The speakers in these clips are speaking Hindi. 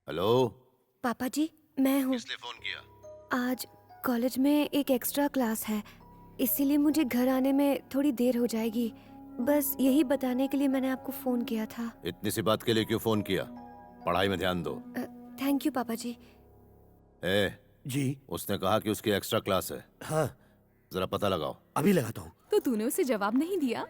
हेलो। पापा जी, मैं हूँ। किसने फोन किया? आज कॉलेज में एक एक्स्ट्रा क्लास है, इसीलिए मुझे घर आने में थोड़ी देर हो जाएगी। बस यही बताने के लिए मैंने आपको फोन किया था। इतनी सी बात के लिए क्यों फोन किया? पढ़ाई में ध्यान दो। थैंक यू पापा जी। जी उसने कहा कि उसकी एक्स्ट्रा क्लास है। हाँ, जरा पता लगाओ। अभी लगाता हूँ। तो तूने उसे जवाब नहीं दिया?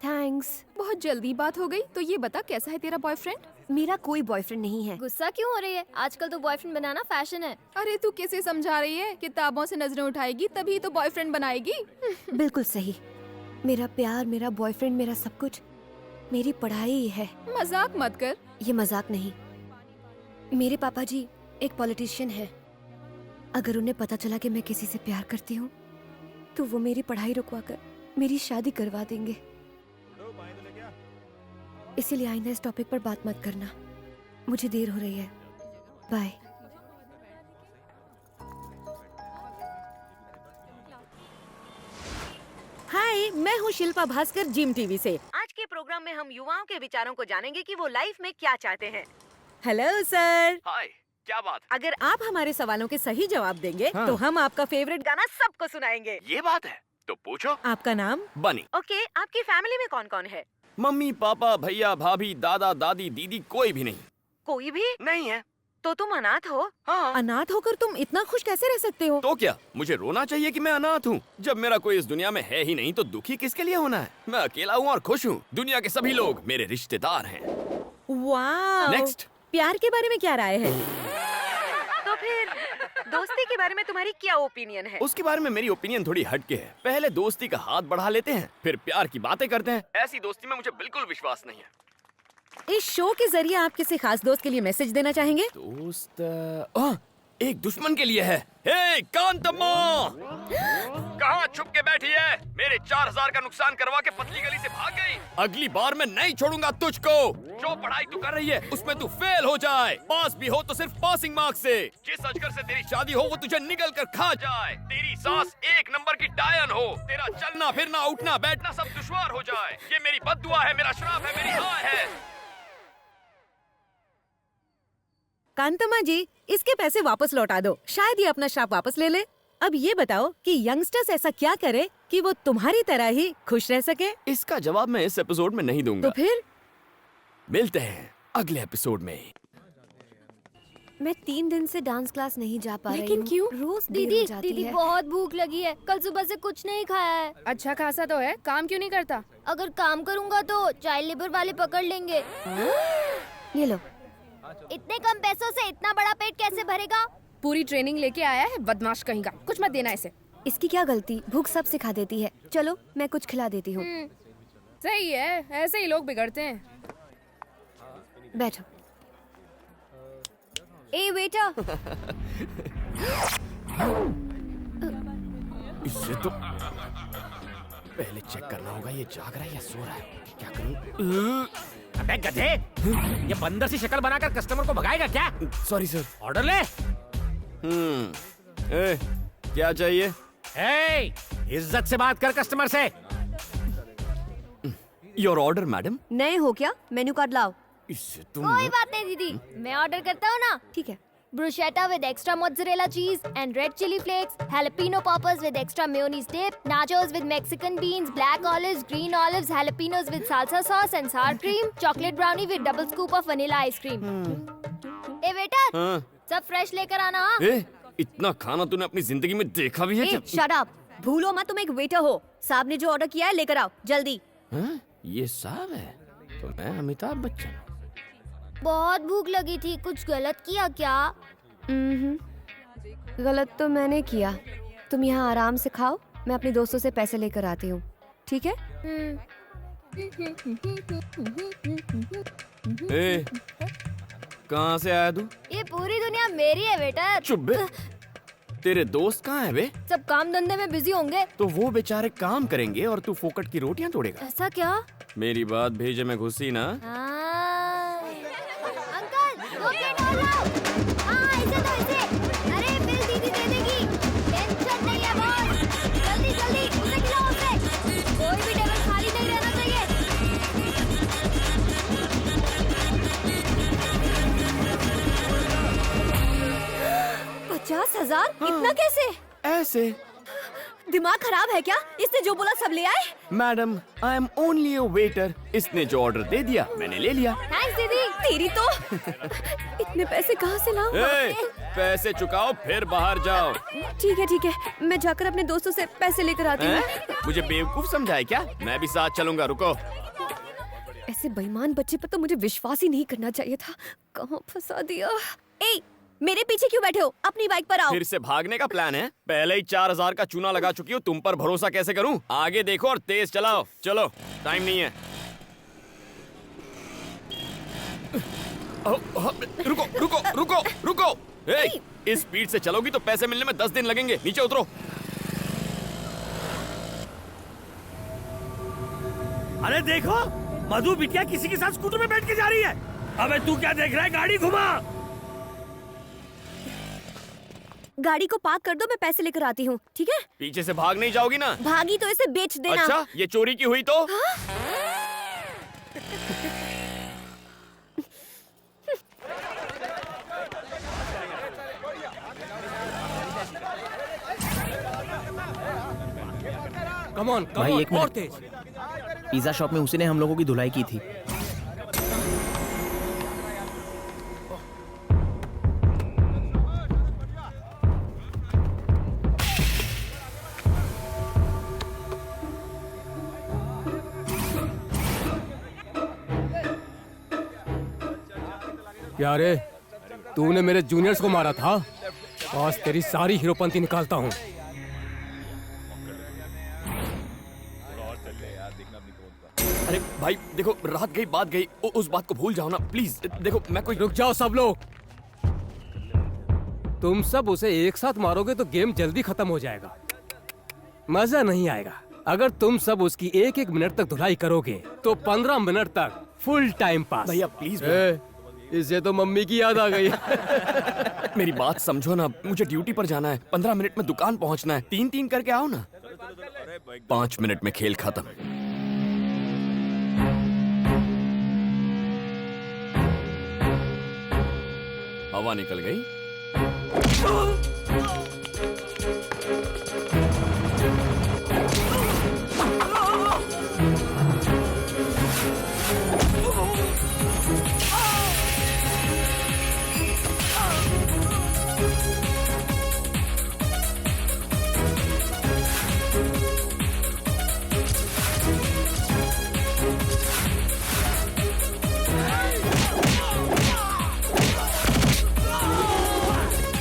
थैंक्स। बहुत जल्दी बात हो गई। तो ये बता, कैसा है तेरा बॉयफ्रेंड? मेरा कोई बॉयफ्रेंड नहीं है। गुस्सा क्यों हो रही है? आजकल तो बॉयफ्रेंड बनाना फैशन है। अरे तू कैसे समझा रही है? किताबों से नजरें उठाएगी तभी तो बॉयफ्रेंड बनाएगी। बिल्कुल सही। मेरा प्यार, मेरा बॉयफ्रेंड, मेरा सब कुछ मेरी पढ़ाई ही है। मजाक मत कर। ये मजाक नहीं। मेरे पापा जी एक पॉलिटिशियन है। अगर उन्हें पता चला कि मैं किसी से प्यार करती हूँ तो वो मेरी पढ़ाई रुकवाकर मेरी शादी करवा देंगे। इसीलिए आइंदा इस टॉपिक पर बात मत करना। मुझे देर हो रही है। बाय। हाय, मैं हूँ शिल्पा भास्कर, जिम टीवी से। आज के प्रोग्राम में हम युवाओं के विचारों को जानेंगे कि वो लाइफ में क्या चाहते हैं। Hello sir. हाय, क्या बात? अगर आप हमारे सवालों के सही जवाब देंगे हाँ। तो हम आपका फेवरेट गाना सबको सुनाएंगे। ये बात है तो पूछो। आपका नाम? बनी। ओके, आपकी फैमिली में कौन कौन है? मम्मी, पापा, भैया, भाभी, दादा, दादी, दीदी, कोई भी नहीं। कोई भी नहीं है। तो तुम अनाथ हो? हाँ। अनाथ होकर तुम इतना खुश कैसे रह सकते हो? तो क्या मुझे रोना चाहिए कि मैं अनाथ हूँ? जब मेरा कोई इस दुनिया में है ही नहीं तो दुखी किसके लिए होना है? मैं अकेला हूँ और खुश हूँ। दुनिया के सभी लोग मेरे रिश्तेदार हैं। वाह। Next। प्यार के बारे में क्या राय है? तो फिर दोस्ती के बारे में तुम्हारी क्या ओपिनियन है? उसके बारे में मेरी ओपिनियन थोड़ी हटके है। पहले दोस्ती का हाथ बढ़ा लेते हैं, फिर प्यार की बातें करते हैं। ऐसी दोस्ती में मुझे बिल्कुल विश्वास नहीं है। इस शो के जरिए आप किसी खास दोस्त के लिए मैसेज देना चाहेंगे? दोस्त एक दुश्मन के लिए है। हे कांतम्मा, कहाँ छुप के बैठी है? मेरे 4000 का नुकसान करवा के पतली गली से भाग गई। अगली बार मैं नहीं छोड़ूंगा तुझको। जो पढ़ाई तू कर रही है उसमें तू फेल हो जाए। पास भी हो तो सिर्फ पासिंग मार्क्स से। जिस अजगर से तेरी शादी हो वो तुझे निगल कर खा जाए। तेरी सास 1 नंबर की डायन हो। तेरा चलना फिरना उठना बैठना सब दुश्वार हो जाए। ये मेरी बद्दुआ है, मेरा श्राप है, मेरी हाय है। कांतम्मा जी, इसके पैसे वापस लौटा दो, शायद ये अपना श्राप वापस ले ले। अब ये बताओ कि यंगस्टर्स ऐसा क्या करे कि वो तुम्हारी तरह ही खुश रह सके? इसका जवाब मैं इस एपिसोड में नहीं दूंगा। तो फिर मिलते हैं अगले एपिसोड में। मैं 3 दिन से डांस क्लास नहीं जा पा रही लेकिन हूँ। क्यों? रोज देर दीदी हो जाती दीदी है। बहुत भूख लगी है। कल सुबह से कुछ नहीं खाया है। अच्छा खासा तो है, काम क्यों नहीं करता? अगर काम करूँगा तो चाइल्ड लेबर वाले पकड़ लेंगे। ये लो। इतने कम पैसों से इतना बड़ा पेट कैसे भरेगा? पूरी ट्रेनिंग लेके आया है, बदमाश कहीं का। कुछ मत देना इसे। इसकी क्या गलती? भूख सब सिखा देती है। चलो मैं कुछ खिला देती हूँ। सही है, ऐसे ही लोग बिगड़ते हैं। बैठो। ए बेटा। इससे तो पहले चेक करना होगा ये जाग रहा है या सो रहा है। क्या करूं? अबे गधे, ये बंदर सी शक्ल बनाकर कस्टमर को भगाएगा क्या? Sorry sir. ऑर्डर ले। क्या चाहिए? ए, इज्जत से बात कर कस्टमर से। Your order madam. नए हो क्या? मेन्यू कार्ड लाओ। इससे तुम कोई बात नहीं दीदी, मैं ऑर्डर करता हूँ ना। ठीक है। Bruschetta with extra mozzarella cheese and red chili flakes, jalapeno poppers with extra mayonnaise dip, nachos with Mexican beans, black olives, green olives, jalapenos with salsa sauce and sour cream, chocolate brownie with double scoop of vanilla ice cream. ए बेटा, सब फ्रेश लेकर आना। हाँ? इतना खाना तूने अपनी जिंदगी में देखा भी है क्या? Shut up. भूलो मत, तुम एक वेटर हो। साहब ने जो ऑर्डर किया है लेकर आओ जल्दी। ये साहब है तो मैं अमिताभ बच्चन। बहुत भूख लगी थी, कुछ गलत किया क्या? गलत तो मैंने किया। तुम यहाँ आराम से खाओ, मैं अपने दोस्तों से पैसे लेकर आती हूँ। ठीक है? कहाँ से आया तू? ये पूरी दुनिया मेरी है बेटा। चुप बे। तेरे दोस्त कहाँ है बे? सब काम धंधे में बिजी होंगे। तो वो बेचारे काम करेंगे और तू फोकट की रोटियां तोड़ेगा। ऐसा क्या? मेरी बात भेजे में घुसी ना। अंकल, 2 प्लेट और लाओ। हाँ, इसे दो इसे। अरे बिल दीदी दे देगी। टेंशन नहीं है बॉस। जल्दी जल्दी उसे खिलाओ उसे। कोई भी टेबल खाली नहीं रहना चाहिए। 50,000? इतना कैसे? ऐसे। दिमाग खराब है क्या? इसने जो बोला सब ले आए? Madam, I am only a waiter. इसने जो ऑर्डर दे दिया मैंने ले लिया। थैंक्स दीदी। तेरी तो इतने पैसे कहाँ से लाऊं? ए, पैसे चुकाओ फिर बाहर जाओ। ठीक है, मैं जाकर अपने दोस्तों से पैसे लेकर आती हूँ। मुझे बेवकूफ समझा है क्या? मैं भी साथ चलूंगा, रुको। ऐसे बेईमान बच्चे पर तो मुझे विश्वास ही नहीं करना चाहिए था। कहाँ फंसा दिया? ए, मेरे पीछे क्यों बैठे हो? अपनी बाइक पर आओ। फिर से भागने का प्लान है? पहले ही 4,000 का चूना लगा चुकी हूँ, तुम पर भरोसा कैसे करूँ? आगे देखो और तेज चलाओ। चलो, टाइम नहीं है। रुको रुको रुको रुको। इस स्पीड से चलोगी तो पैसे मिलने में 10 दिन लगेंगे। नीचे उतरो। अरे देखो, मधु बिटिया किसी के साथ स्कूटर में बैठ के जा रही है। अबे तू क्या देख रहा है? गाड़ी घुमा। गाड़ी को पार्क कर दो, मैं पैसे लेकर आती हूँ। ठीक है? पीछे से भाग नहीं जाओगी ना? भागी तो इसे बेच देना। अच्छा, ये चोरी की हुई तो? कम ऑन, भाई, एक और मिनट। तेज। पिज्जा शॉप में उसी ने हम लोगों की धुलाई की थी। क्या रे, तूने मेरे जूनियर्स को मारा था? आज तेरी सारी हीरोपंती निकालता हूँ। अरे भाई देखो, रात गई बात गई, उस बात को भूल जाओ ना प्लीज। देखो मैं कोई रुक जाओ सब लोग। तुम सब उसे एक साथ मारोगे तो गेम जल्दी खत्म हो जाएगा, मजा नहीं आएगा। अगर तुम सब उसकी एक एक मिनट तक धुलाई करोगे तो 15 मिनट तक फुल टाइम पास। भैया प्लीज। इसे तो मम्मी की याद आ गई। मेरी बात समझो ना, मुझे ड्यूटी पर जाना है। 15 मिनट में दुकान पहुंचना है। 3-3 करके आओ ना। 5 मिनट में खेल खत्म। हवा निकल गई।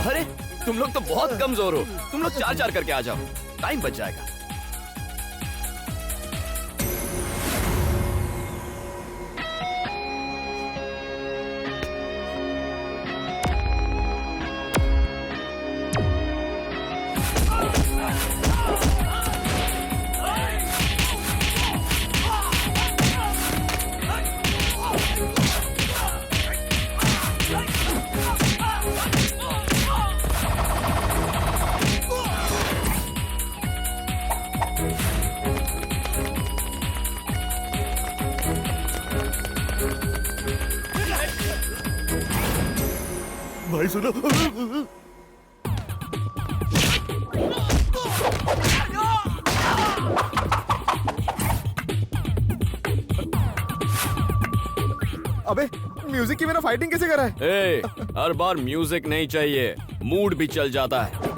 अरे तुम लोग तो बहुत कमजोर हो। तुम लोग 4-4 करके आ जाओ, टाइम बच जाएगा। भाई सुनो। अबे म्यूजिक की बिना फाइटिंग कैसे करा है? ए, हर बार म्यूजिक नहीं चाहिए, मूड भी चल जाता है।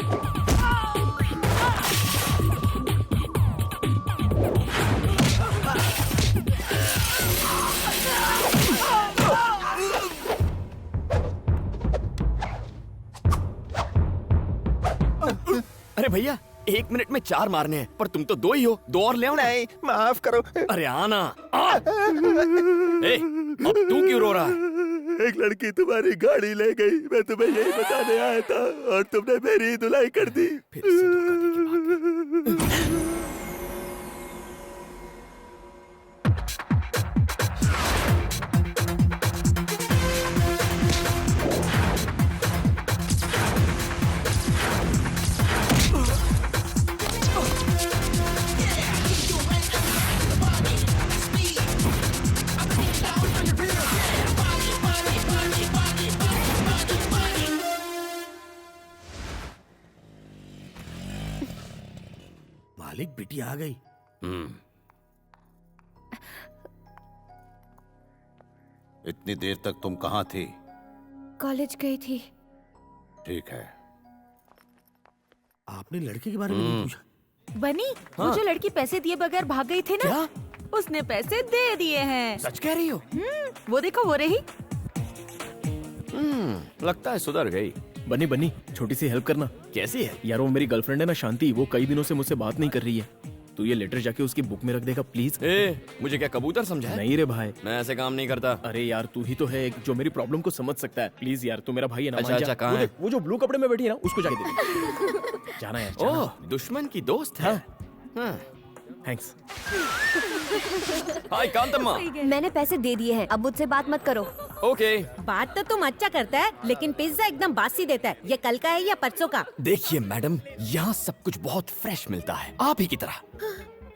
अरे भैया, 1 मिनट में 4 मारने हैं, पर तुम तो 2 ही हो। 2 और ले आओ ना। नहीं, माफ करो। अरे आना। ए, अब तू क्यों रो रहा है? एक लड़की तुम्हारी गाड़ी ले गई, मैं तुम्हें यही बताने आया था और तुमने मेरी धुलाई कर दी। फिर से धोखा देके भाग गई। मालिक बिटिया आ गई। इतनी देर तक तुम कहाँ थी? कॉलेज गई थी। ठीक है। आपने लड़के के बारे में नहीं पूछा? बनी, वो जो लड़की पैसे दिए बगैर भाग गई थी ना, क्या? उसने पैसे दे दिए हैं। सच कह रही हो? वो देखो, वो रही। लगता है सुधर गई। बनी बनी, छोटी सी हेल्प करना। कैसी है? यार वो मेरी गर्लफ्रेंड है ना शांति, वो कई दिनों से मुझसे बात नहीं कर रही है। तू ये लेटर जाके उसकी बुक में रख देगा प्लीज। मुझे क्या कबूतर समझा है? नहीं रे भाई, मैं ऐसे काम नहीं करता। अरे यार तू ही तो है एक जो मेरी प्रॉब्लम को समझ सकता है। प्लीज यार, तू मेरा भाई है ना। अच्छा, मान जा। अच्छा, कहाँ वो है? देख, वो जो ब्लू कपड़े में बैठी है ना, उसको जाके दे। जाना यार, जाना। ओह, दुश्मन की दोस्त है। थैंक्स। हाय कांतम्मा। मैंने पैसे दे दिए हैं, अब मुझसे बात मत करो। ओके। बात तो तुम अच्छा करता है, लेकिन पिज्जा एकदम बासी देता है। ये कल का है या परसों का? देखिए मैडम, यहाँ सब कुछ बहुत फ्रेश मिलता है, आप ही की तरह।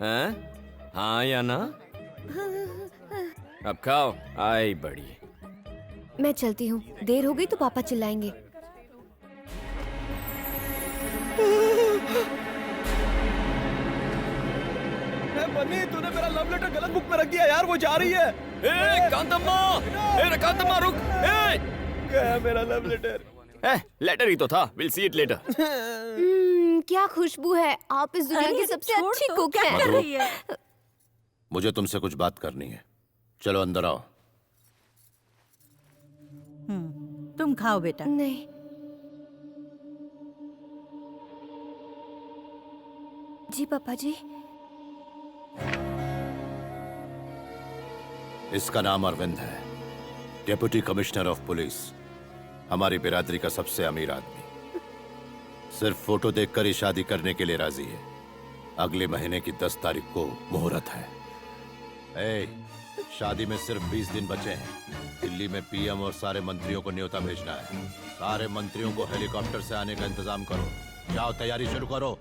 हैं? हाँ या ना? अब खाओ। आई बड़ी। मैं चलती हूँ, देर हो गई तो पापा चिल्लाएंगे। बनी, तूने मेरा लव लेटर गलत बुक में रख दिया यार, वो जा रही है। कांतम्मा! कांतम्मा रुक! गया मेरा लव लेटर। लेटर ही तो था। Will see it later. क्या खुशबू है, आप इस दुनिया की सबसे अच्छी कुक हैं। कर रही है? मुझे तुमसे कुछ बात करनी है। चलो अंदर आओ। तुम खाओ बेटा। नहीं, जी पापा जी। इसका नाम अरविंद है, डेप्यूटी कमिश्नर ऑफ पुलिस, हमारी बिरादरी का सबसे अमीर आदमी। सिर्फ फोटो देखकर ही शादी करने के लिए राजी है। अगले महीने की 10 तारीख को मुहूर्त है। शादी में सिर्फ 20 दिन बचे हैं। दिल्ली में पीएम और सारे मंत्रियों को न्योता भेजना है। सारे मंत्रियों को हेलीकॉप्टर से आने का इंतजाम करो। जाओ, तैयारी शुरू करो।